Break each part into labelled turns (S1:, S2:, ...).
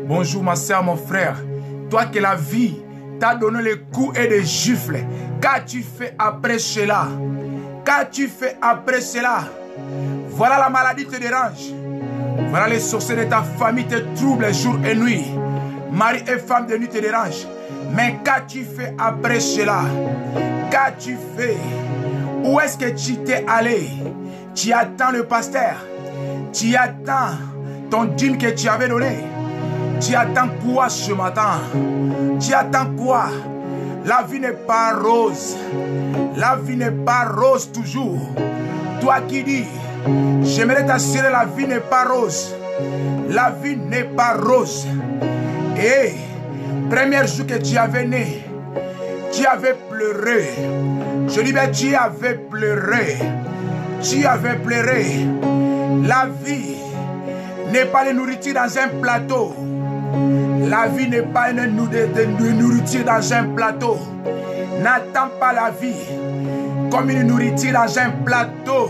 S1: Bonjour ma soeur, mon frère. Toi que la vie t'a donné les coups et des gifles. Qu'as-tu fait après cela? Qu'as-tu fait après cela? Voilà la maladie te dérange. Voilà les sorciers de ta famille te troublent jour et nuit. Mari et femme de nuit te dérangent. Mais qu'as-tu fait après cela? Qu'as-tu fait? Où est-ce que tu t'es allé? Tu attends le pasteur. Tu attends ton dîme que tu avais donné. Tu attends quoi ce matin? Tu attends quoi? La vie n'est pas rose. La vie n'est pas rose toujours. Toi qui dis, j'aimerais t'assurer, la vie n'est pas rose. La vie n'est pas rose. Et premier jour que tu avais né, tu avais pleuré. Je dis, ben, tu avais pleuré. Tu avais pleuré. La vie n'est pas de nourriture dans un plateau. La vie n'est pas une nourriture dans un plateau. N'attends pas la vie comme une nourriture dans un plateau.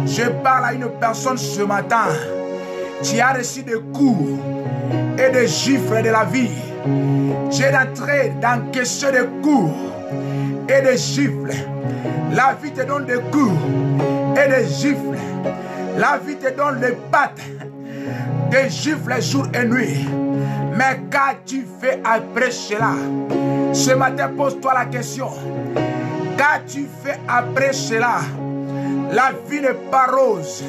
S1: Je parle à une personne ce matin. Tu as reçu des coups et des gifles de la vie. Tu es entré dans question de coups et des gifles. La vie te donne des coups et des gifles. La vie te donne des pattes, des gifles jour et nuit. Mais qu'as-tu fait après cela? Ce matin, pose-toi la question. Qu'as-tu fait après cela? La vie n'est pas rose.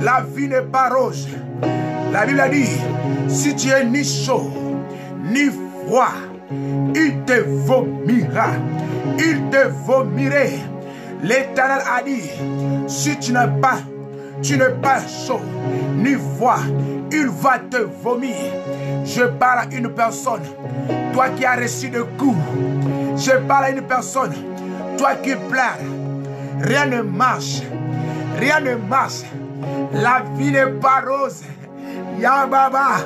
S1: La vie n'est pas rose. La Bible dit, si tu es ni chaud, ni froid, il te vomira. Il te vomirait. L'Éternel a dit, si tu n'es pas chaud, ni froid, il va te vomir. Je parle à une personne, toi qui as reçu des coups. Je parle à une personne, toi qui pleures. Rien ne marche. Rien ne marche. La vie n'est pas rose. Yababa.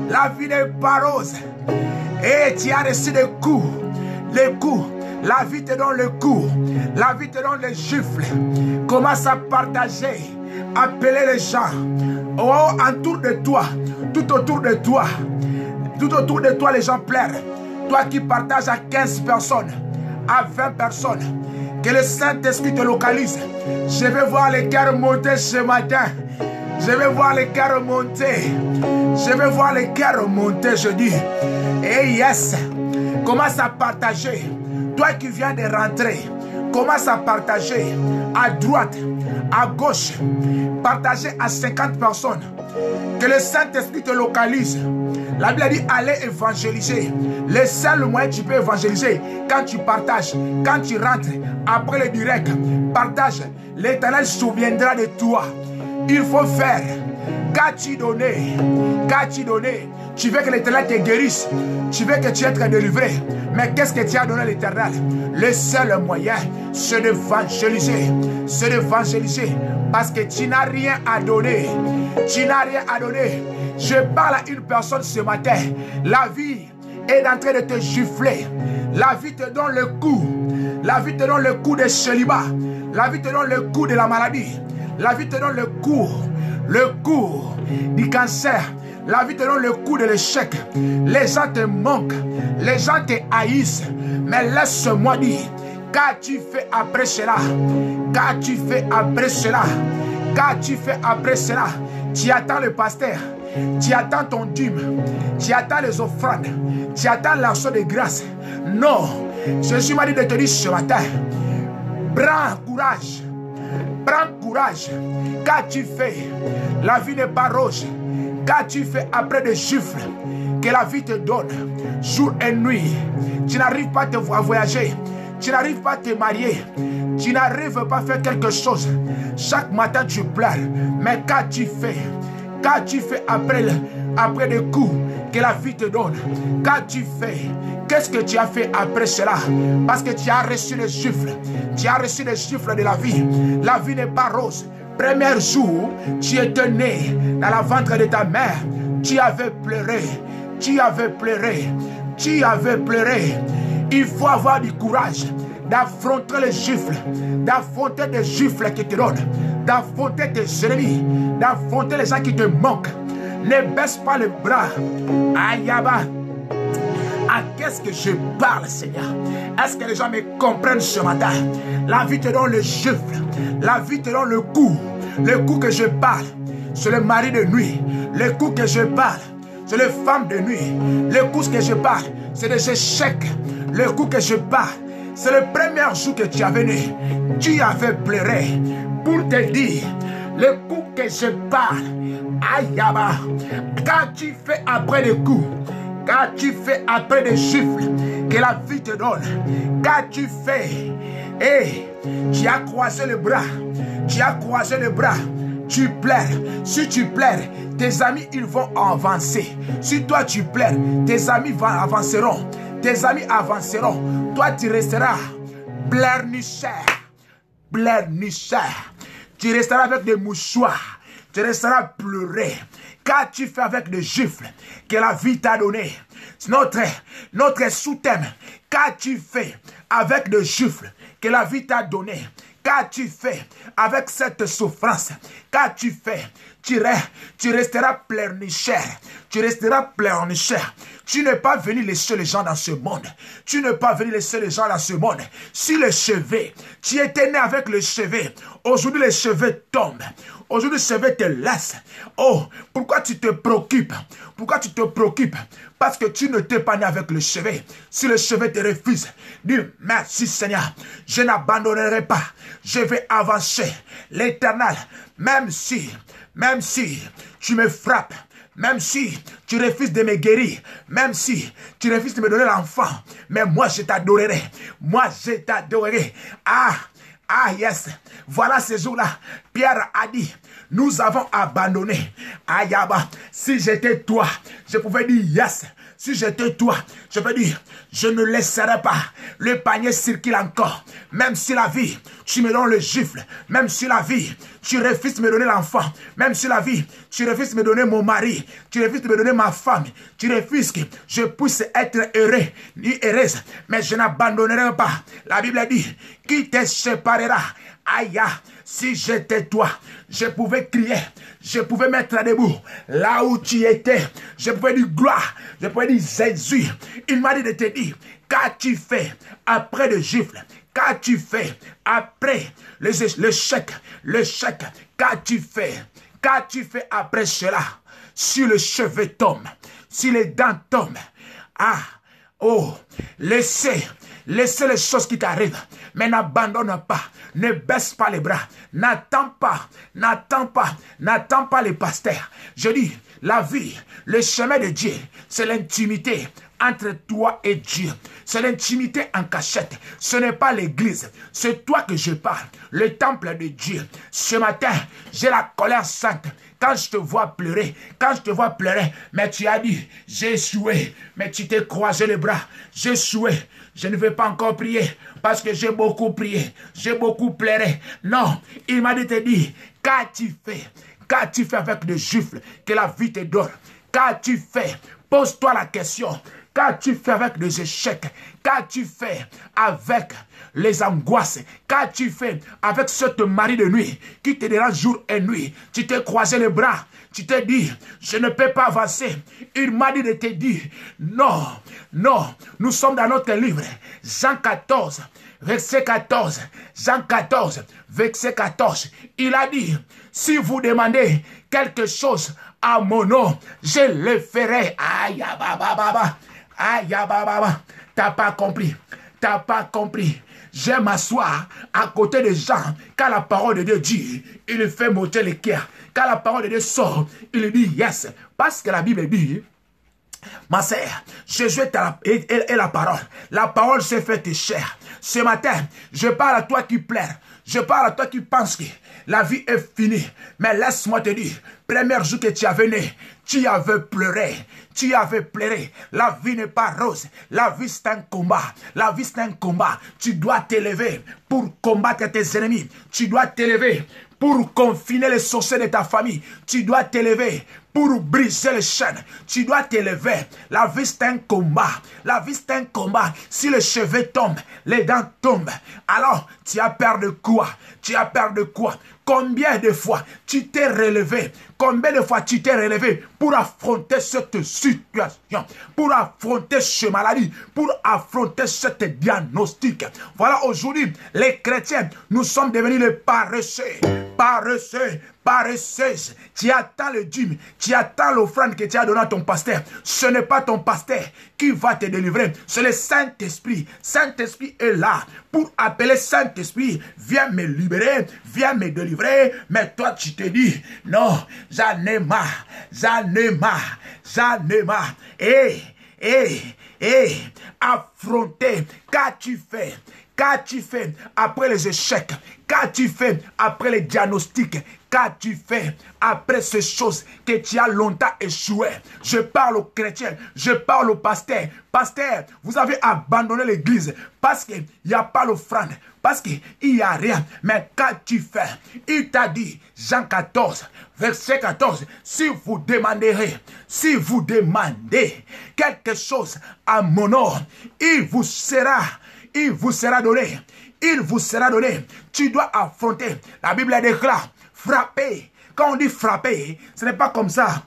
S1: La vie n'est pas rose. Et tu as reçu des coups. Les coups. La vie te donne le coup. La vie te donne les gifles. Commence à partager. Appeler les gens. Oh, autour de toi. Tout autour de toi. Tout autour de toi, les gens pleurent. Toi qui partages à 15 personnes, à 20 personnes, que le Saint-Esprit te localise. Je vais voir les cœurs monter ce matin. Je vais voir les cœurs monter. Je vais voir les cœurs monter, je dis. Et yes, commence à partager. Toi qui viens de rentrer, commence à partager à droite, à gauche. Partager à 50 personnes. Que le Saint-Esprit te localise. La Bible dit, allez évangéliser. Le seul moyen que tu peux évangéliser, quand tu partages, quand tu rentres, après le direct, partage. L'Éternel se souviendra de toi. Il faut faire. Qu'as-tu donné? Qu'as-tu donné? Tu veux que l'Éternel te guérisse. Tu veux que tu sois délivré. Mais qu'est-ce que tu as donné à l'Éternel? Le seul moyen, c'est d'évangéliser. C'est d'évangéliser. Parce que tu n'as rien à donner. Tu n'as rien à donner. Je parle à une personne ce matin. La vie est en train de te gifler. La vie te donne le coup. La vie te donne le coup de célibat. La vie te donne le coup de la maladie. La vie te donne le coup du cancer. La vie te donne le coup de l'échec. Les gens te manquent. Les gens te haïssent. Mais laisse-moi dire, qu'as-tu fait après cela? Qu'as-tu fait après cela? Qu'as-tu fait après cela? Tu attends le pasteur. Tu attends ton dîme. Tu attends les offrandes. Tu attends l'action de grâce. Non. Jésus m'a dit de te dire ce matin, prends courage. Prends courage. Qu'as-tu fait? La vie n'est pas rose. Qu'as-tu fait après des chiffres que la vie te donne jour et nuit? Tu n'arrives pas à voyager. Tu n'arrives pas à te marier. Tu n'arrives pas à faire quelque chose. Chaque matin tu pleures. Mais qu'as-tu fait? Qu'as-tu fait après des coups que la vie te donne? Qu'as-tu fait? Qu'est-ce que tu as fait après cela? Parce que tu as reçu les chiffres. Tu as reçu les chiffres de la vie. La vie n'est pas rose. Premier jour, tu étais né dans la ventre de ta mère. Tu avais pleuré. Tu avais pleuré. Tu avais pleuré. Il faut avoir du courage d'affronter les gifles, d'affronter des gifles qui te donnent, d'affronter tes ennemis, d'affronter les gens qui te manquent. Ne baisse pas les bras. Ayaba. À qu'est-ce que je parle, Seigneur? Est-ce que les gens me comprennent ce matin? La vie te donne le gifle. La vie te donne le coup. Le coup que je parle, c'est le mari de nuit. Le coup que je parle, c'est les femmes de nuit. Le coup que je parle, c'est des échecs. Le coup que je parle, c'est le premier jour que tu es venu. Tu avais pleuré pour te dire, le coup que je parle, Ayaba, quand tu fais après le coup, quand tu fais après des gifles que la vie te donne, quand tu fais, et tu as croisé le bras, tu as croisé le bras, tu pleures. Si tu pleures, tes amis ils vont avancer. Si toi tu pleures, tes amis avanceront. Tes amis avanceront. Toi tu resteras pleurnicheur. Pleurnicheur. Tu resteras avec des mouchoirs. Tu resteras pleurer. Car tu fais avec des gifles que la vie t'a donné. Notre sous-thème. Car tu fais avec des gifles que la vie t'a donné. Car tu fais avec cette souffrance. Car tu fais, tu resteras pleurnicheur. Tu resteras pleurnicheur. Tu n'es pas venu laisser les gens dans ce monde. Tu n'es pas venu laisser les gens dans ce monde. Si les cheveux, tu étais né avec les cheveux. Aujourd'hui, les cheveux tombent. Aujourd'hui, les cheveux te laissent. Oh, pourquoi tu te préoccupes? Pourquoi tu te préoccupes? Parce que tu ne t'es pas né avec le cheveu. Si le cheveu te refuse, dis merci Seigneur. Je n'abandonnerai pas. Je vais avancer. L'Éternel, même si tu me frappes, même si tu refuses de me guérir, même si tu refuses de me donner l'enfant, mais moi je t'adorerai. Moi je t'adorerai. Ah yes, voilà ces jours-là, Pierre a dit, nous avons abandonné. Ayaba, si j'étais toi, je pouvais dire yes. Si j'étais toi, je peux dire, je ne laisserai pas le panier circuler encore. Même si la vie, tu me donnes le gifle. Même si la vie, tu refuses de me donner l'enfant. Même si la vie, tu refuses de me donner mon mari. Tu refuses de me donner ma femme. Tu refuses que je puisse être heureux ni heureuse. Mais je n'abandonnerai pas. La Bible dit, qui te séparera? Aïe, si j'étais toi, je pouvais crier, je pouvais mettre debout là où tu étais, je pouvais dire gloire, je pouvais dire Jésus. Il m'a dit de te dire, qu'as-tu fait après le gifle? Qu'as-tu fait après le chèque? Qu'as-tu fait? Qu'as-tu fait après cela? Si le cheveu tombe, si les dents tombent, laissez les choses qui t'arrivent, mais n'abandonne pas, ne baisse pas les bras, n'attends pas les pasteurs. Je dis, la vie, le chemin de Dieu, c'est l'intimité entre toi et Dieu. C'est l'intimité en cachette. Ce n'est pas l'église. C'est toi que je parle. Le temple de Dieu. Ce matin, j'ai la colère sainte. Quand je te vois pleurer, mais tu as dit, j'ai échoué, mais tu t'es croisé les bras. J'ai échoué. Je ne vais pas encore prier parce que j'ai beaucoup prié. J'ai beaucoup pleuré. Non, il m'a dit de te dire, qu'as-tu fait? Qu'as-tu fait avec le gifle que la vie te donne? Qu'as-tu fait? Pose-toi la question. Qu'as-tu fait avec les échecs? Qu'as-tu fait avec les angoisses? Qu'as-tu fait avec ce mari de nuit qui te dérange jour et nuit? Tu t'es croisé les bras. Tu t'es dit, je ne peux pas avancer. Il m'a dit de te dire, non. Nous sommes dans notre livre. Jean 14, verset 14. Jean 14, verset 14. Il a dit, si vous demandez quelque chose à mon nom, je le ferai. Aïe, baba. Aïe, baba. T'as pas compris. Je m'assois à côté des gens. Quand la parole de Dieu dit, il fait monter les cœurs. Quand la parole de Dieu sort, il dit yes. Parce que la Bible dit, ma sœur, Jésus est la parole. La parole s'est faite chair. Ce matin, je parle à toi qui pleure. Je parle à toi qui penses que la vie est finie. Mais laisse-moi te dire, premier jour que tu avais né, tu avais pleuré. La vie n'est pas rose. La vie c'est un combat. Tu dois t'élever pour combattre tes ennemis. Tu dois t'élever pour confiner les sorciers de ta famille. Tu dois t'élever pour briser les chaînes. Tu dois t'élever. La vie, c'est un combat. La vie, c'est un combat. Si le cheveu tombe, les dents tombent, alors tu as peur de quoi? Tu as peur de quoi? Combien de fois tu t'es relevé? Combien de fois tu t'es relevé pour affronter cette situation, pour affronter cette maladie, pour affronter cette diagnostic? Voilà, aujourd'hui, les chrétiens, nous sommes devenus les paresseux. Paresseux, paresseuse. Tu attends le dîme, tu attends l'offrande que tu as donnée à ton pasteur. Ce n'est pas ton pasteur qui va te délivrer, c'est le Saint-Esprit. Saint-Esprit est là pour appeler Saint-Esprit. Viens me libérer, viens me délivrer. Mais toi, tu te dis, non, j'en ai marre, j'en ai marre, j'en ai marre. Affronter, qu'as-tu fait? Qu'as-tu fait après les échecs? Qu'as-tu fait après les diagnostics? Qu'as-tu fait après ces choses que tu as longtemps échoué? Je parle aux chrétiens, je parle aux pasteurs. Pasteur, vous avez abandonné l'église parce qu'il n'y a pas l'offrande, parce qu'il n'y a rien. Mais qu'as-tu fait? Il t'a dit, Jean 14, verset 14, si vous demandez quelque chose à mon nom, il vous sera donné. Il vous sera donné. Tu dois affronter. La Bible déclare, frapper. Quand on dit frapper, ce n'est pas comme ça.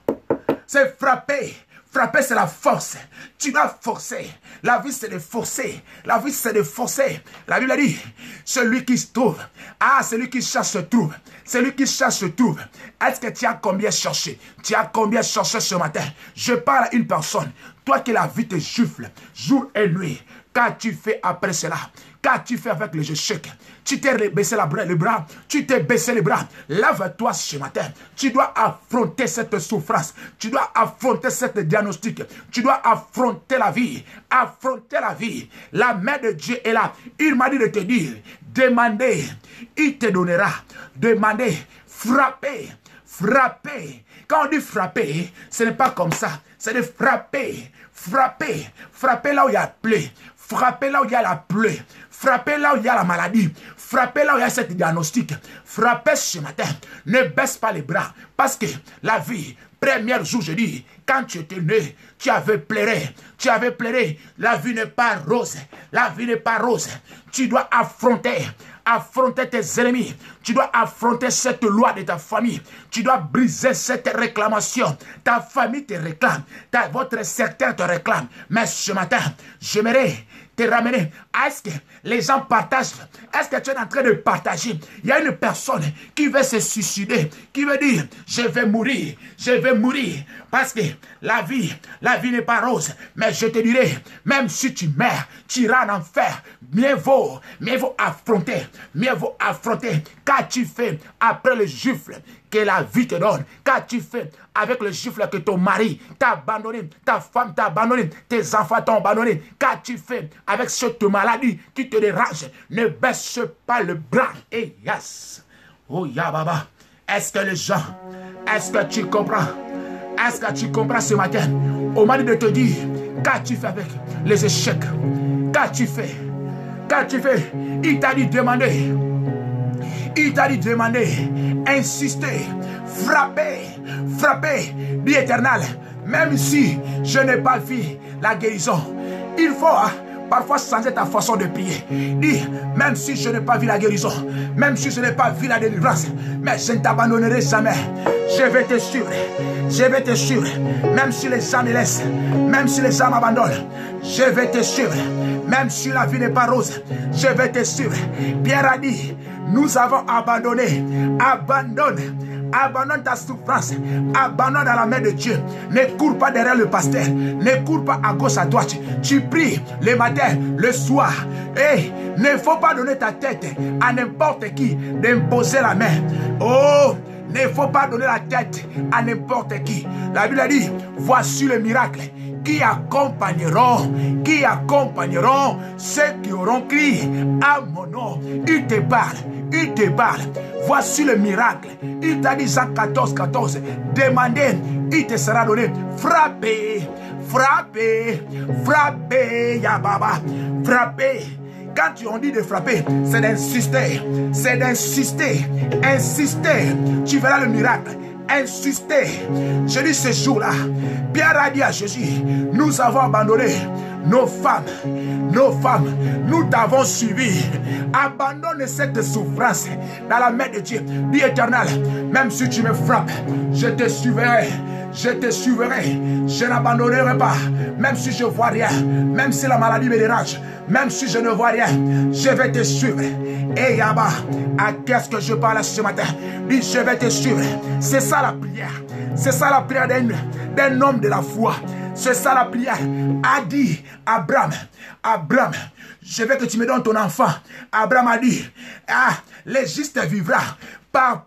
S1: C'est frapper. Frapper, c'est la force. Tu dois forcer. La vie, c'est de forcer. La vie, c'est de forcer. La Bible dit, celui qui se trouve. Ah, celui qui cherche se trouve. Celui qui cherche se trouve. Est-ce que tu as combien cherché? Tu as combien cherché ce matin? Je parle à une personne. Toi qui la vie te gifle, jour et nuit. Qu'as-tu fait après cela? Qu'as-tu fait avec les échecs? Tu t'es baissé les bras, tu t'es baissé les bras. Lève-toi ce matin. Tu dois affronter cette souffrance. Tu dois affronter cette diagnostic. Tu dois affronter la vie. Affronter la vie. La main de Dieu est là. Il m'a dit de te dire, demandez, il te donnera. Demandez, frappez, frappez. Quand on dit frapper, ce n'est pas comme ça. C'est de frapper, frapper, frapper là où il y a plaie. Frappez là où il y a la plaie. Frappez là où il y a la maladie. Frappez là où il y a cette diagnostic. Frappez ce matin. Ne baisse pas les bras. Parce que la vie, premier jour, je dis, quand tu étais né, tu avais pleuré. Tu avais pleuré. La vie n'est pas rose. La vie n'est pas rose. Tu dois affronter tes ennemis. Tu dois affronter cette loi de ta famille. Tu dois briser cette réclamation. Ta famille te réclame. Votre secteur te réclame. Mais ce matin, j'aimerais te ramener. Est-ce que les gens partagent? Est-ce que tu es en train de partager? Il y a une personne qui veut se suicider, qui veut dire, je vais mourir, je vais mourir. Parce que la vie n'est pas rose. Mais je te dirai, même si tu meurs, tu iras en enfer. Mieux vaut affronter. Mieux vaut affronter. Qu'as-tu fait après le gifle que la vie te donne? Qu'as-tu fait avec le gifle que ton mari t'a abandonné, ta femme t'a abandonné, tes enfants t'ont abandonné? Qu'as-tu fait avec cette maladie qui te dérange? Ne baisse pas le bras. Et yes. Oh ya baba. Est-ce que les gens, est-ce que tu comprends? Est-ce que tu comprends ce matin? Au moment de te dire, qu'as-tu fait avec les échecs? Qu'as-tu fait? Qu'as-tu fait? Il t'a dit demander. Il t'a dit demander, insister, frapper, frapper, dit Éternel. Même si je n'ai pas vu la guérison, il faut parfois changer ta façon de prier. Dis, même si je n'ai pas vu la guérison, même si je n'ai pas vu la délivrance, mais je ne t'abandonnerai jamais. Je vais te suivre, je vais te suivre. Même si les gens me laissent, même si les gens m'abandonnent, je vais te suivre. Même si la vie n'est pas rose, je vais te suivre. Pierre a dit, nous avons abandonné. Abandonne ta souffrance. Abandonne dans la main de Dieu. Ne cours pas derrière le pasteur. Ne cours pas à gauche, à droite. Tu pries le matin, le soir. Et ne faut pas donner ta tête à n'importe qui d'imposer la main. Oh, ne faut pas donner la tête à n'importe qui. La Bible a dit, voici le miracle qui accompagneront ceux qui auront crié à mon nom. Il te parle. Voici le miracle. Il t'a dit Jean 14, 14. Demandez, il te sera donné. Frappez, Yababa. Frappez. Quand tu as dit de frapper, c'est d'insister. Insister. Tu verras le miracle. insisté. Je dis ce jour-là, Pierre a dit à Jésus, nous avons abandonné nos femmes, nous t'avons suivi. Abandonne cette souffrance dans la main de Dieu. Dis Éternel, même si tu me frappes, je te suivrai. Je te suivrai, je n'abandonnerai pas, même si je ne vois rien, même si la maladie me dérange, même si je ne vois rien, je vais te suivre. Et Yaba, à qu'est-ce que je parle ce matin? Dis, je vais te suivre. C'est ça la prière. C'est ça la prière d'un homme de la foi. C'est ça la prière. A dit Abraham, je veux que tu me donnes ton enfant. Abraham a dit, le juste vivra par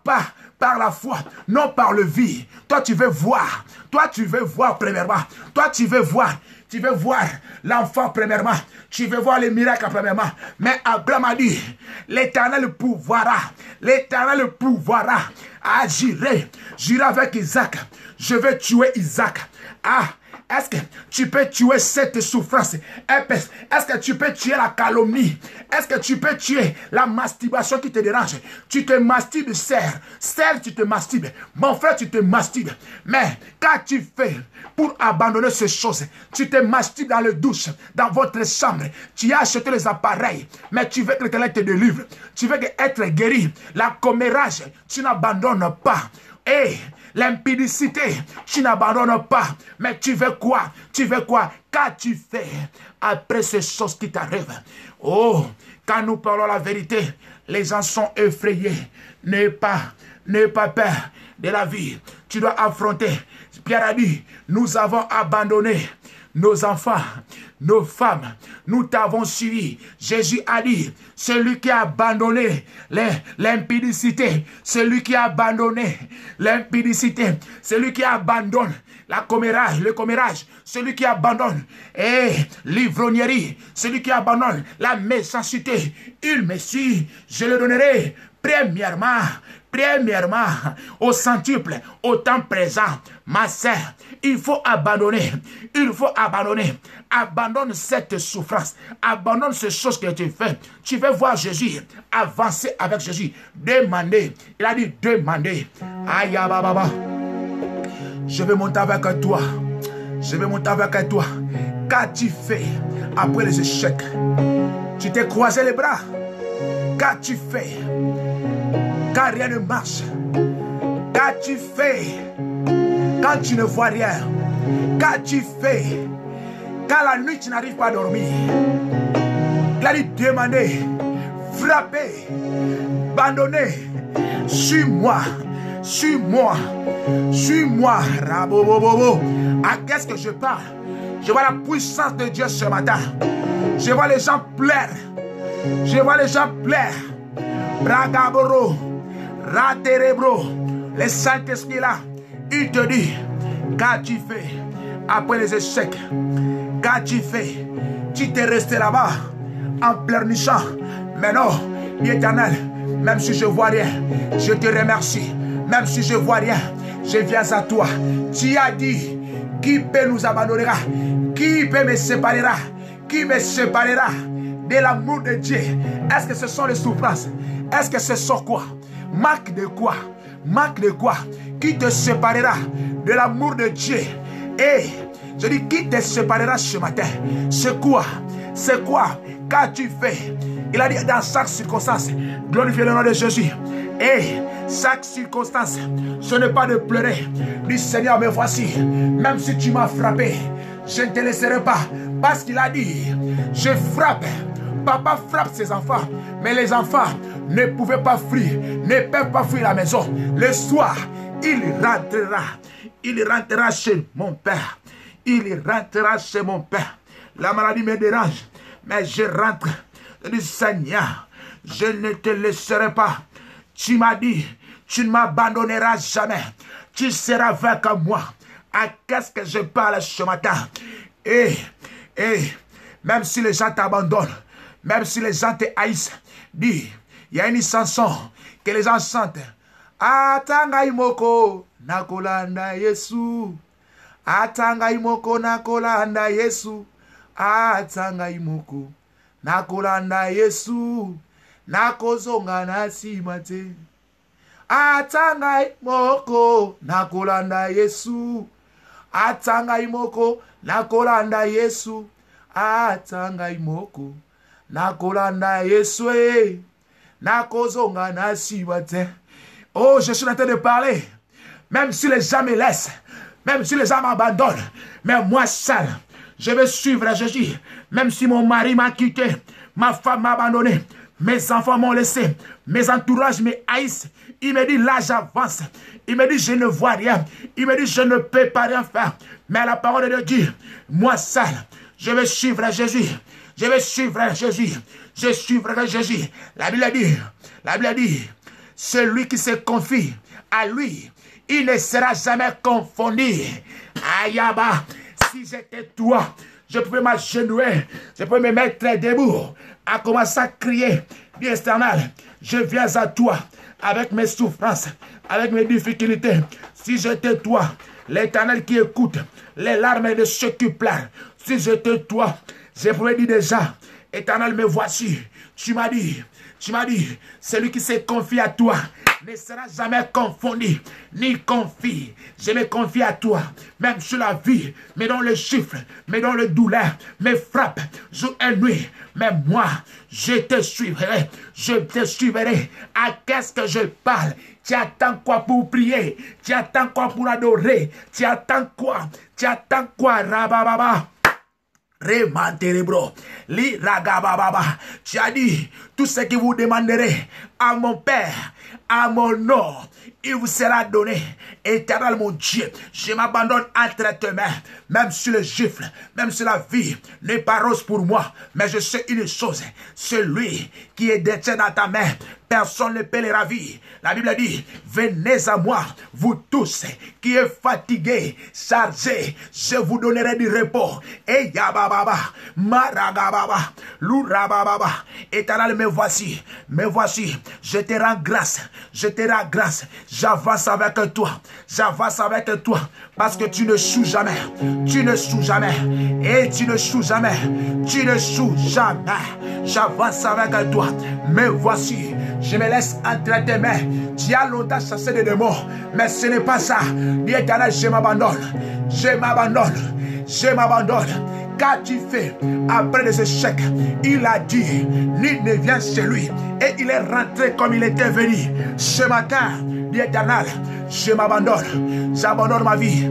S1: la foi, non par le vie. Toi, tu veux voir. Toi, tu veux voir premièrement. Toi, tu veux voir. Tu veux voir l'enfant premièrement. Tu veux voir les miracles premièrement. Mais Abraham a dit, l'Éternel pourvoira. L'Éternel pourvoira. J'irai avec Isaac. Je vais tuer Isaac. Est-ce que tu peux tuer cette souffrance? Est-ce que tu peux tuer la calomnie? Est-ce que tu peux tuer la masturbation qui te dérange? Tu te masturbes, sœur, tu te masturbes. Mon frère, tu te masturbes. Mais quand tu fais pour abandonner ces choses, tu te masturbes dans le douche, dans votre chambre. Tu as acheté les appareils, mais tu veux que l'Éternel te délivre. Tu veux être guéri. La commérage, tu n'abandonnes pas. Et l'impudicité, tu n'abandonnes pas. Mais tu veux quoi? Tu veux quoi? Qu'as-tu fait après ces choses qui t'arrivent? Oh, quand nous parlons la vérité, les gens sont effrayés. N'aie pas peur de la vie. Tu dois affronter. Pierre a dit, nous avons abandonné nos enfants, nos femmes, nous t'avons suivi. Jésus a dit, celui qui a abandonné l'impudicité, celui qui a abandonné l'impudicité, celui qui abandonne le commérage, celui qui abandonne l'ivrognerie, celui qui abandonne la méchanceté, il me suit, je le donnerai premièrement au centuple, au temps présent. Ma sœur, il faut abandonner. Abandonne cette souffrance. Abandonne ces choses que tu fais. Tu veux voir Jésus, avancer avec Jésus. Demandez. Il a dit demandez. Aïe, baba. Je vais monter avec toi. Qu'as-tu fait après les échecs? Tu t'es croisé les bras. Qu'as-tu fait quand rien ne marche? Qu'as-tu fait quand tu ne vois rien? Qu'as-tu fait quand la nuit tu n'arrives pas à dormir? Il a dit demander, frapper, abandonner. Suis-moi. Rabobobobo. À qu'est-ce que je parle? Je vois la puissance de Dieu ce matin. Je vois les gens pleurer. Bragaboro, Raterebro, le Saint-Esprit là, il te dit, qu'as-tu fait après les échecs? Qu'as-tu fait? Tu t'es resté là-bas en pleurnichant. Mais non, l'Éternel, même si je vois rien, je te remercie. Même si je vois rien, je viens à toi. Tu as dit, qui peut nous abandonner? Qui peut me séparer? Qui me séparera de l'amour de Dieu? Est-ce que ce sont les souffrances? Est-ce que ce sont quoi? Marque de quoi? Qui te séparera de l'amour de Dieu? Et je dis, qui te séparera ce matin? C'est quoi? Qu'as-tu fait? Il a dit dans chaque circonstance, glorifiez le nom de Jésus. Et chaque circonstance, ce n'est pas de pleurer. Dis Seigneur, me voici. Même si tu m'as frappé, je ne te laisserai pas. Parce qu'il a dit, je frappe. Papa frappe ses enfants. Mais les enfants ne pouvaient pas fuir, ne peuvent pas fuir la maison. Le soir, il rentrera chez mon père. La maladie me dérange, mais je rentre. Je dis Seigneur, je ne te laisserai pas. Tu m'as dit, tu ne m'abandonneras jamais. Tu seras avec moi. À qu'est-ce que je parle ce matin? Et même si les gens t'abandonnent, même si les gens te haïssent, dis, il y a une chanson que les gens chantent. Atanga imoko nakolanda Yesu. Atanga imoko nakolanda Yesu. Atanga imoko nakolanda Yesu. Nakozonga na simate. Atangai moko nakolanda Yesu. Atangai moko nakolanda Yesu. Atangai moko nakolanda Yesu. Nakozonga na sibate. Oh, je suis en train de parler. Même si les gens me laissent, même si les gens m'abandonnent, mais moi seul, je vais suivre Jésus. Même si mon mari m'a quitté, ma femme m'a abandonné, mes enfants m'ont laissé, mes entourages me haïssent. Il me dit, là j'avance. Il me dit, je ne vois rien. Il me dit, je ne peux pas rien faire. Mais la parole de Dieu, moi seul, je vais suivre Jésus. Je vais suivre Jésus. Je suivrai Jésus. La Bible dit, celui qui se confie à lui, il ne sera jamais confondu. Ayaba, si j'étais toi, je pouvais m'agenouiller, je pouvais me mettre debout, à commencer à crier, Dieu éternel, je viens à toi, avec mes souffrances, avec mes difficultés. Si j'étais toi, l'Éternel qui écoute les larmes de ceux qui pleurent, si j'étais toi, je pouvais dire déjà, Éternel, me voici. Tu m'as dit, celui qui se confie à toi ne sera jamais confondu, ni confie. Je me confie à toi, même sur la vie, mais dans le chiffre, mais dans le douleur, mes frappes, jour et nuit. Mais moi, je te suivrai, À qu'est-ce que je parle? Tu attends quoi pour prier? Tu attends quoi pour adorer? Tu attends quoi? Rabababa. Remanterebro, li ragababa. Tu as dit, tout ce que vous demanderez à mon Père, à mon nom, il vous sera donné. Éternel mon Dieu, je m'abandonne entre tes mains, même sur le gifle, même sur la vie, n'est pas rose pour moi, mais je sais une chose, celui qui est détenu dans ta main, personne ne peut les ravir. La Bible dit, venez à moi, vous tous qui êtes fatigués, chargés, je vous donnerai du repos. Et yabababa, maragababa, lourababa, Éternel, me voici, je te rends grâce, j'avance avec toi, parce que tu ne joues jamais, et tu ne joues jamais, j'avance avec toi, me voici, je me laisse entre tes mains. Tu as longtemps chassé des démons, mais ce n'est pas ça. Dis Éternel, je m'abandonne. Qu'as-tu fait après les échecs? Il a dit, nul ne vient chez lui. Et il est rentré comme il était venu. Ce matin, dis Éternel, je m'abandonne. J'abandonne ma vie.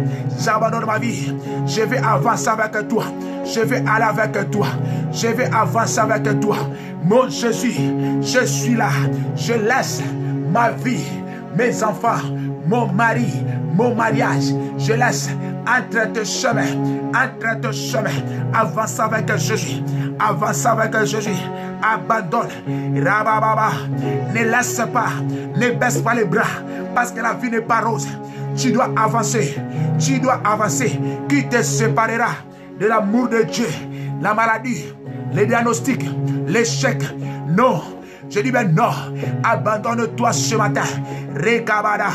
S1: Je vais avancer avec toi. Je vais aller avec toi. Je vais avancer avec toi. Mon Jésus, je suis là. Je laisse ma vie, mes enfants, mon mari, mon mariage. Je laisse entre tes chemins. Avance avec Jésus. Abandonne. Rabababa. Ne laisse pas. Ne baisse pas les bras. Parce que la vie n'est pas rose. Tu dois avancer. Qui te séparera de l'amour de Dieu? La maladie, les diagnostics, l'échec. Non. Je dis ben non. Abandonne-toi ce matin. Rekabada.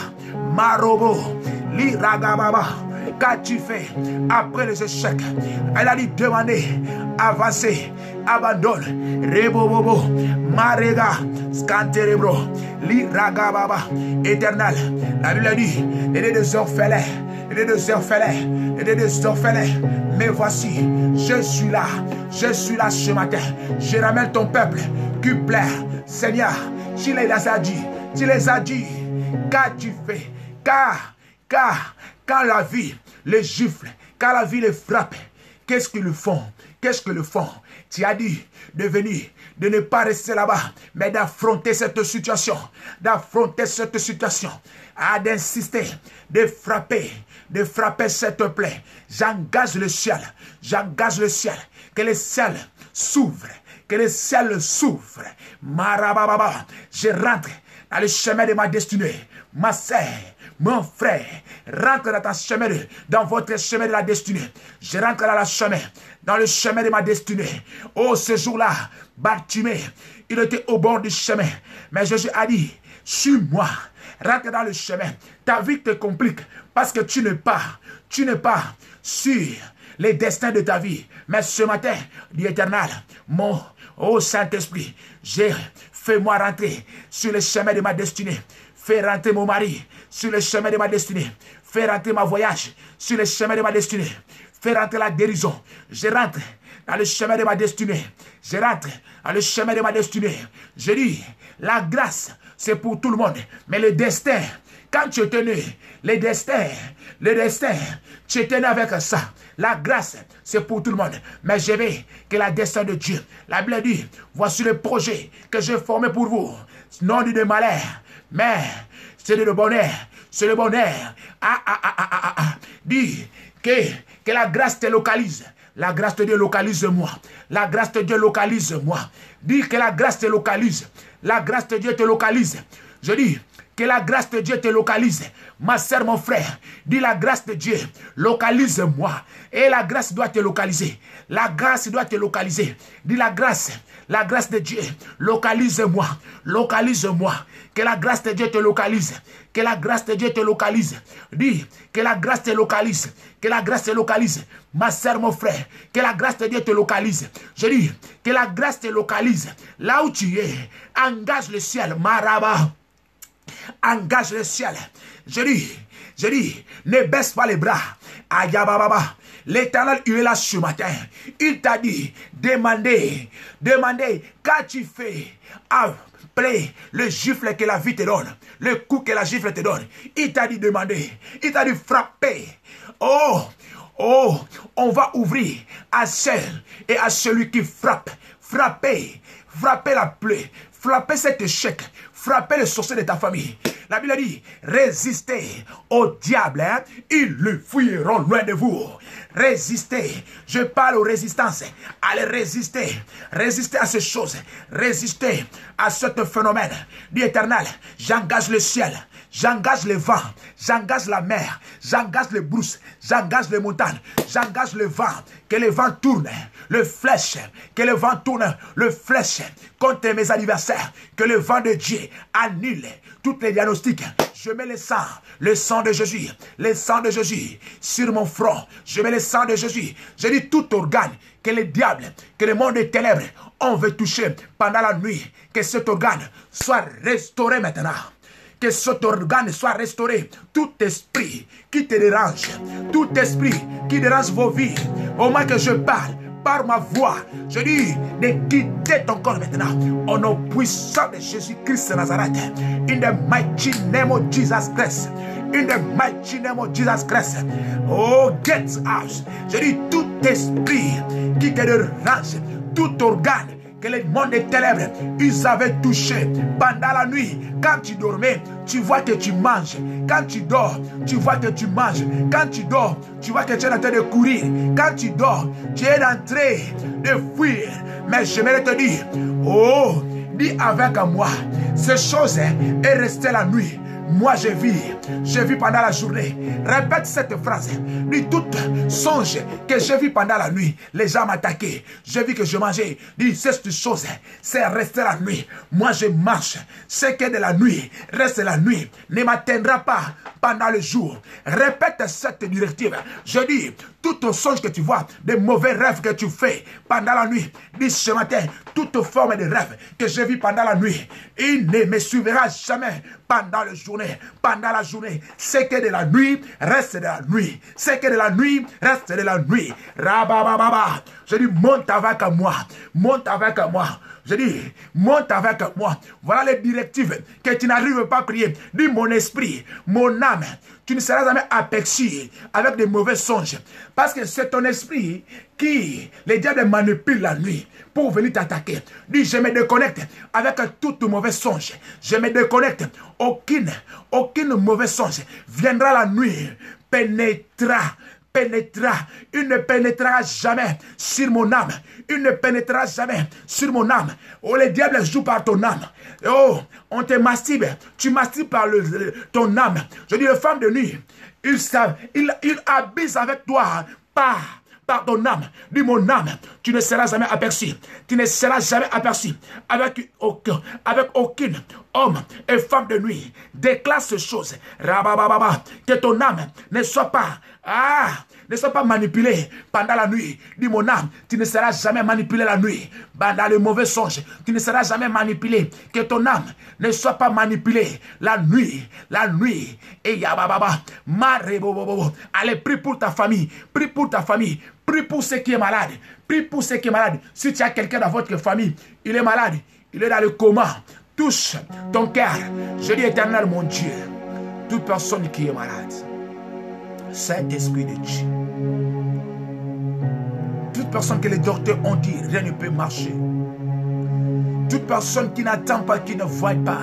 S1: Marobo. Liragababa. Qu'as-tu fait après les échecs? Elle a dit demander, avancer, abandonne. Rebobobo, Marega, Scanterebro, Liragababa, Éternel. La Bible dit, aider des orphelins. Mais voici, je suis là ce matin. Je ramène ton peuple qui pleure. Seigneur, tu les as dit. Qu'as-tu fait? Car quand la vie les gifle, quand la vie les frappe, qu'est-ce qu'ils font? Tu as dit de venir, de ne pas rester là-bas, mais d'affronter cette situation, d'insister, de frapper cette plaie. J'engage le ciel, que le ciel s'ouvre, Marababa, je rentre dans le chemin de ma destinée, ma sœur, mon frère, rentre dans votre chemin de la destinée. Je rentre dans le chemin de ma destinée. Oh, ce jour-là, Bartimée, il était au bord du chemin. Mais Jésus a dit, suis-moi, rentre dans le chemin. Ta vie te complique parce que tu n'es pas sur les destins de ta vie. Mais ce matin, dit Éternel, mon Saint-Esprit, fais-moi rentrer sur le chemin de ma destinée. Fais rentrer mon mari sur le chemin de ma destinée. Fais rentrer ma voyage sur le chemin de ma destinée. Fais rentrer la guérison. Je rentre dans le chemin de ma destinée. Je rentre dans le chemin de ma destinée. Je dis, la grâce, c'est pour tout le monde. Mais le destin, quand tu es né, le destin, tu es né avec ça. La grâce, c'est pour tout le monde. Mais je veux que la destin de Dieu, la Bible dit, voici le projet que j'ai formé pour vous. Non dit de malheur, mais c'est de bonheur. C'est le bonheur. Dis que la grâce te localise. La grâce de Dieu localise-moi. La grâce de Dieu localise-moi. Dis que la grâce te localise. La grâce de Dieu te localise. Je dis que la grâce de Dieu te localise. Ma sœur, mon frère, dis la grâce de Dieu localise-moi. Et la grâce doit te localiser. La grâce doit te localiser. Dis la grâce de Dieu localise-moi. Localise-moi. Que la grâce de Dieu te localise. Que la grâce de Dieu te localise. Dis que la grâce te localise. Que la grâce te localise. Ma sœur, mon frère, que la grâce de Dieu te localise. Je dis que la grâce te localise. Là où tu es, engage le ciel. Maraba. Engage le ciel. Je dis, ne baisse pas les bras. Ayababa. L'Éternel, il est là ce matin. Il t'a dit, demandez, quand tu fais, après le gifle que la vie te donne, le coup que la gifle te donne, il t'a dit demander, il t'a dit frapper. Oh, on va ouvrir à celle et à celui qui frappe. Frapper la plaie, frapper cet échec, frapper le sorcier de ta famille. La Bible dit, résistez au diable, hein? Ils le fuiront loin de vous. Résistez, je parle aux résistances. Allez résister, résister à ces choses, résister à ce phénomène. Dit Éternel, j'engage le ciel, j'engage le vent, j'engage la mer, j'engage les brousses, j'engage les montagnes, j'engage le vent, que le vent tourne, le flèche, que le vent tourne, le flèche contre mes adversaires, que le vent de Dieu annule toutes les diagnostics. Je mets le sang de Jésus, le sang de Jésus sur mon front. Je mets le sang de Jésus. Je dis tout organe que le diable, que le monde des ténèbres, on veut toucher pendant la nuit, que cet organe soit restauré maintenant. Que cet organe soit restauré. Tout esprit qui te dérange, tout esprit qui dérange vos vies, au moins que je parle, par ma voix, je dis de quitter ton corps maintenant. Au nom puissant de Jésus-Christ de Nazareth. In the mighty name of Jesus Christ. In the mighty name of Jesus Christ. Oh, get out. Je dis tout esprit qui te dérange, tout organe que le monde des ténèbres, ils avaient touché pendant la nuit. Quand tu dormais, tu vois que tu manges. Quand tu dors, tu vois que tu manges. Quand tu dors, tu vois que tu es en train de courir. Quand tu dors, tu es en train de fuir. Mais je vais te dire, oh, dis avec moi, ces choses est restée la nuit. Moi j'ai vu pendant la journée. Répète cette phrase. Dis tout songe que j'ai vu pendant la nuit. Les gens m'attaquaient. J'ai vu que je mangeais. Dis cette chose, c'est resté la nuit. Moi je marche. Ce qui est de la nuit, reste la nuit. Ne m'atteindra pas pendant le jour. Répète cette directive. Je dis, tout songe que tu vois, des mauvais rêves que tu fais pendant la nuit. Dis ce matin, toute forme de rêve que j'ai vu pendant la nuit, il ne me suivra jamais pendant la journée. Pendant la journée, ce qui est de la nuit, reste de la nuit. Ce qui est de la nuit, reste de la nuit. Rabababa. Je dis, monte avec moi. Monte avec moi. Je dis, monte avec moi. Voilà les directives que tu n'arrives pas à prier. Dis, mon esprit, mon âme, tu ne seras jamais aperçu avec de mauvais songes. Parce que c'est ton esprit qui, les diables manipulent la nuit pour venir t'attaquer. Dis, je me déconnecte avec tout mauvais songe. Je me déconnecte. Aucune mauvaise songe viendra la nuit, pénétrera. Il ne pénétrera jamais sur mon âme. Il ne pénétrera jamais sur mon âme. Oh, les diables jouent par ton âme. Oh, on te masturbe. Tu masturbes par ton âme. Je dis, les femmes de nuit, ils abusent avec toi par ton âme. Dis, mon âme, tu ne seras jamais aperçu. Tu ne seras jamais aperçu avec aucune homme et femme de nuit, déclare ces choses. Que ton âme ne soit pas, ne sois pas manipulé pendant la nuit. Dis mon âme, tu ne seras jamais manipulé la nuit. Dans les mauvais songes, tu ne seras jamais manipulé. Que ton âme ne soit pas manipulée la nuit. La nuit. Et yabababa. Allez, prie pour ta famille. Prie pour ta famille. Prie pour ceux qui est malade. Prie pour ceux qui est malade. Si tu as quelqu'un dans votre famille, il est malade, il est dans le coma, touche ton cœur. Je dis éternel mon Dieu, toute personne qui est malade, Saint-Esprit de Dieu, toute personne que les docteurs ont dit, rien ne peut marcher. Toute personne qui n'attend pas, qui ne voit pas,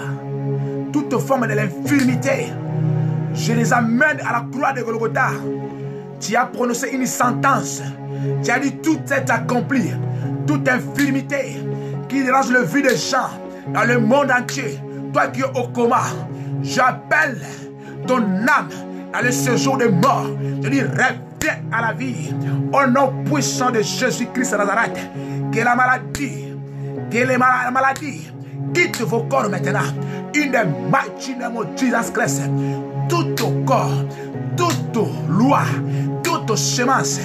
S1: toute forme de l'infirmité, je les amène à la croix de Golgotha. Tu as prononcé une sentence. Tu as dit tout est accompli. Toute infirmité qui dérange le vie des gens dans le monde entier. Toi qui es au coma, j'appelle ton âme dans le séjour des morts. Je dis reviens à la vie. Au nom puissant de Jésus-Christ de Nazareth. Que la maladie, quitte vos corps maintenant. In the mighty name of Jesus Christ. Tout ton corps, toute loi, toute semence,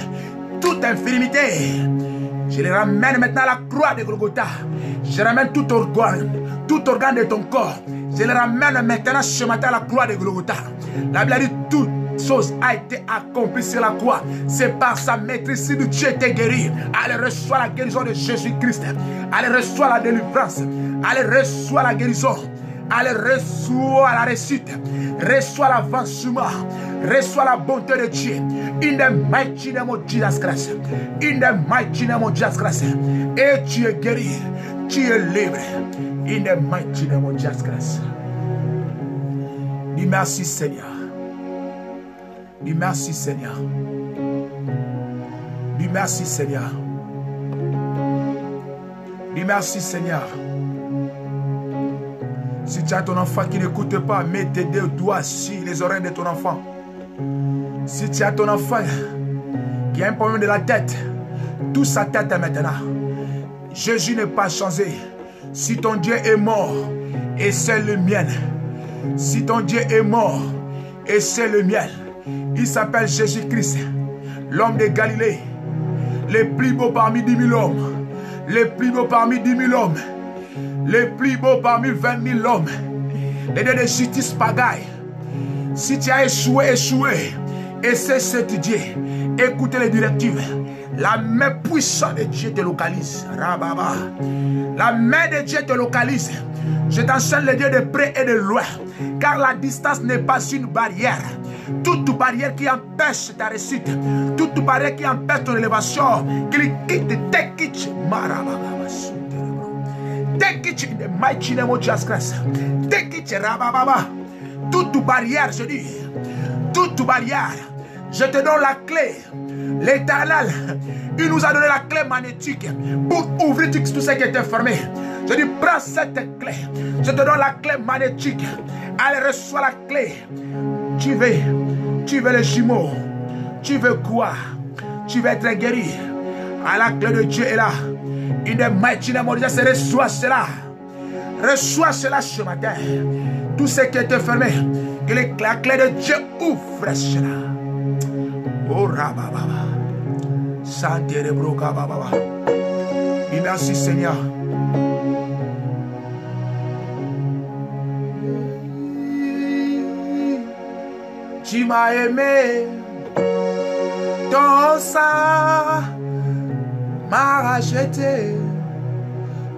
S1: toute infirmité, je les ramène maintenant à la croix de Golgotha. Je ramène tout organe de ton corps. Je les ramène maintenant ce matin à la croix de Golgotha. La Bible dit toute chose a été accomplie sur la croix. C'est par sa maîtrise que Dieu t'est guéri. Allez, reçois la guérison de Jésus-Christ. Allez, reçois la délivrance. Allez, reçois la guérison. Allez, reçois la réussite. Reçois l'avancement. Reçois la bonté de Dieu. In the mighty name of Jesus Christ. In the mighty name of Jesus Christ. Et tu es guéri. Tu es libre. In the mighty name of Jesus Christ. Dis merci Seigneur. Dis merci Seigneur. Dis merci Seigneur. Dis merci Seigneur. Si tu as ton enfant qui n'écoute pas, mets tes deux doigts sur les oreilles de ton enfant. Si tu as ton enfant qui a un problème de la tête, touche sa tête maintenant. Jésus n'est pas changé. Si ton Dieu est mort, et c'est le mien. Si ton Dieu est mort, et c'est le mien. Il s'appelle Jésus-Christ, l'homme de Galilée, le plus beau parmi 10 000 hommes, le plus beau parmi 10 000 hommes, le plus beau parmi 20 000 hommes, les deux de justice pagaille. Si tu as échoué, essaie cet Dieu, écoutez les directives. La main puissante de Dieu te localise. Rababa. La main de Dieu te localise. Je t'enseigne le Dieu de près et de loin, car la distance n'est pas une barrière. Toute barrière qui empêche ta réussite, toute barrière qui empêche ton élévation, qu'il quitte, take it, take it in the mighty name of Jesus Christ. Take it, rabababa. Toute barrière, je dis, toute barrière, je te donne la clé. L'Éternel, il nous a donné la clé magnétique pour ouvrir tout ce qui était fermé. Je dis, prends cette clé. Je te donne la clé magnétique. Allez, reçois la clé. Tu veux les jumeaux. Tu veux quoi? Tu veux être guéri. À la clé de Dieu est là. In the mighty name of Jesus, reçois cela. Reçois cela ce matin. Tout ce qui était fermé, que la clé de Dieu ouvre cela. Oh rababa. Santere broka baba. Merci Seigneur. Tu m'as aimé, ton sang m'a racheté.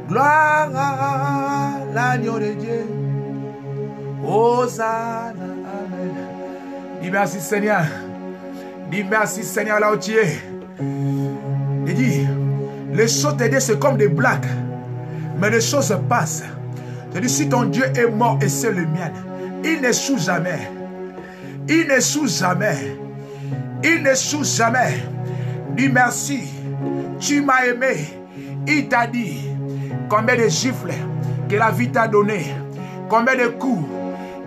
S1: Gloire à l'agneau de Dieu. Hosanna, amen. Dis merci Seigneur. Dis merci Seigneur là où tu es. Il dit, les choses de Dieu c'est comme des blagues, mais les choses passent. Je dis, si ton Dieu est mort et c'est le mien, il n'échoue jamais. Il n'échoue jamais. Il n'échoue jamais. Dis merci. Tu m'as aimé. Il t'a dit combien de gifles que la vie t'a donné. Combien de coups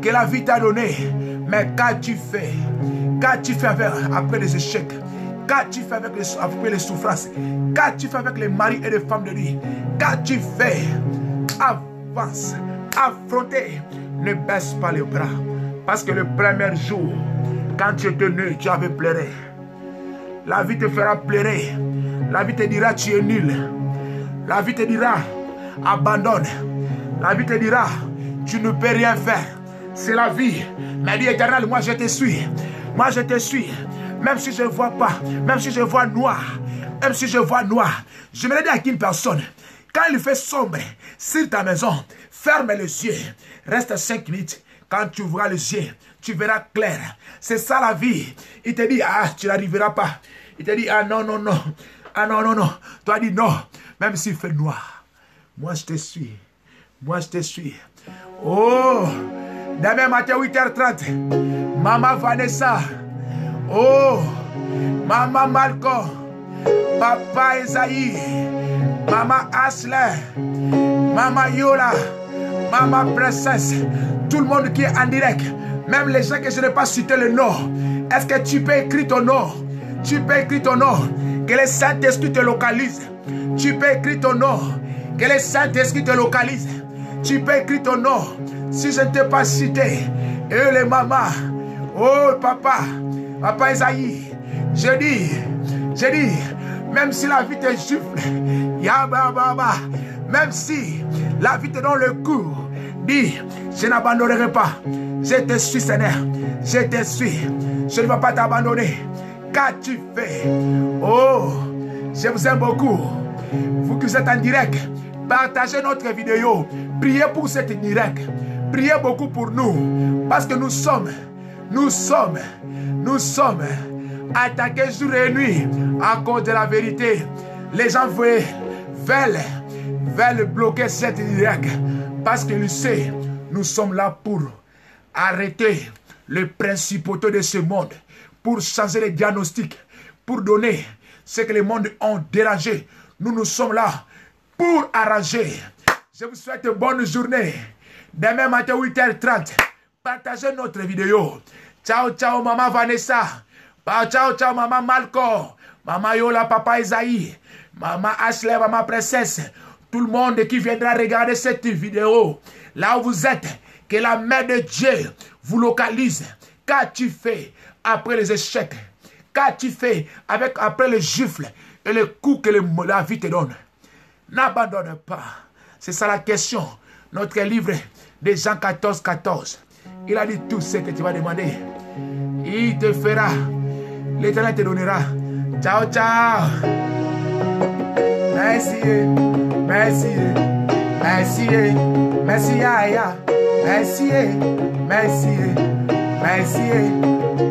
S1: que la vie t'a donné. Mais qu'as-tu fait? Qu'as-tu fait après les échecs? Qu'as-tu fait après les souffrances? Qu'as-tu fait avec les maris et les femmes de nuit? Qu'as-tu fait? Avance. affronter, ne baisse pas les bras. Parce que le premier jour, quand tu étais né, tu avais pleuré. La vie te fera pleurer. La vie te dira tu es nul. La vie te dira abandonne. La vie te dira tu ne peux rien faire. C'est la vie. Mais dit Éternel, moi je te suis. Moi je te suis. Même si je ne vois pas, même si je vois noir, même si je vois noir, je me dis à une personne, quand il fait sombre sur ta maison, ferme les yeux, reste 5 minutes. Quand tu ouvras les yeux, tu verras clair. C'est ça la vie. Il te dit, ah, tu n'arriveras pas. Il te dit, ah non, non, non. Ah non, non, non. Toi, dis non. Même s'il fait noir. Moi, je te suis. Moi, je te suis. Oh, demain matin, 8h30. Maman Vanessa. Oh, Maman Malcolm. Papa Esaïe. Maman Ashley. Maman Yola. Maman Princesse. Tout le monde qui est en direct. Même les gens que je n'ai pas cité le nom. Est-ce que tu peux écrire ton nom? Tu peux écrire ton nom. Que le Saint-Esprit te localise. Tu peux écrire ton nom. Que le Saint-Esprit te localise. Tu peux écrire ton nom. Si je ne t'ai pas cité. Et les mamans. Oh papa. Papa Esaïe. Je dis. Même si la vie te gifle. Yababa. Même si la vie te donne le coup. Dis, je n'abandonnerai pas. Je te suis, Seigneur. Je te suis. Je ne vais pas t'abandonner. Qu'as-tu fait? Oh, je vous aime beaucoup. Vous qui êtes en direct, partagez notre vidéo. Priez pour cette direct. Priez beaucoup pour nous. Parce que nous sommes attaqués jour et nuit à cause de la vérité. Les gens veulent bloquer cette direct. Parce qu'ils savent, nous sommes là pour arrêter les principautés de ce monde, pour changer les diagnostics, pour donner ce que les mondes ont dérangé. Nous sommes là pour arranger. Je vous souhaite une bonne journée. Demain matin 8h30, partagez notre vidéo. Ciao, ciao, Maman Vanessa. Ciao, ciao, Maman Malcolm. Maman Yola, Papa Esaïe. Maman Ashley, Maman Princesse. Tout le monde qui viendra regarder cette vidéo, là où vous êtes, que la main de Dieu vous localise. Qu'as-tu fait après les échecs? Qu'as-tu fait après les gifles et les coups que la vie te donne? N'abandonne pas. C'est ça la question. Notre livre de Jean 14, 14. Il a dit tout ce que tu vas demander. Il te fera. L'Éternel te donnera. Ciao, ciao. Merci. Merci. Merci. Merci. Aya. Merci. Merci. Merci.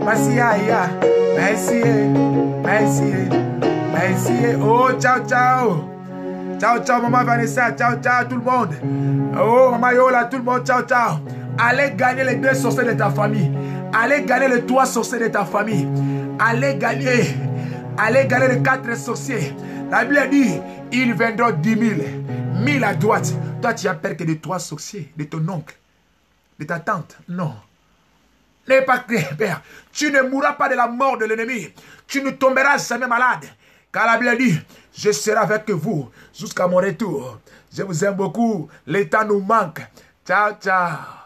S1: Merci. Aya. Merci. Merci. Merci. Oh, ciao, ciao. Ciao, ciao, Maman Vanessa. Ciao, ciao, tout le monde. Oh, Maman Yola, tout le monde. Ciao, ciao. Allez gagner les 2 sorciers de ta famille. Allez gagner les 3 sorciers de ta famille. Allez gagner les 4 sorciers. La Bible dit, ils vendront 10 000. 1000 à droite. Toi, tu as peur que de 3 sorciers, de ton oncle, de ta tante. Non. N'aie pas peur. Tu ne mourras pas de la mort de l'ennemi. Tu ne tomberas jamais malade. Car la Bible dit, je serai avec vous jusqu'à mon retour. Je vous aime beaucoup. Le temps nous manque. Ciao, ciao.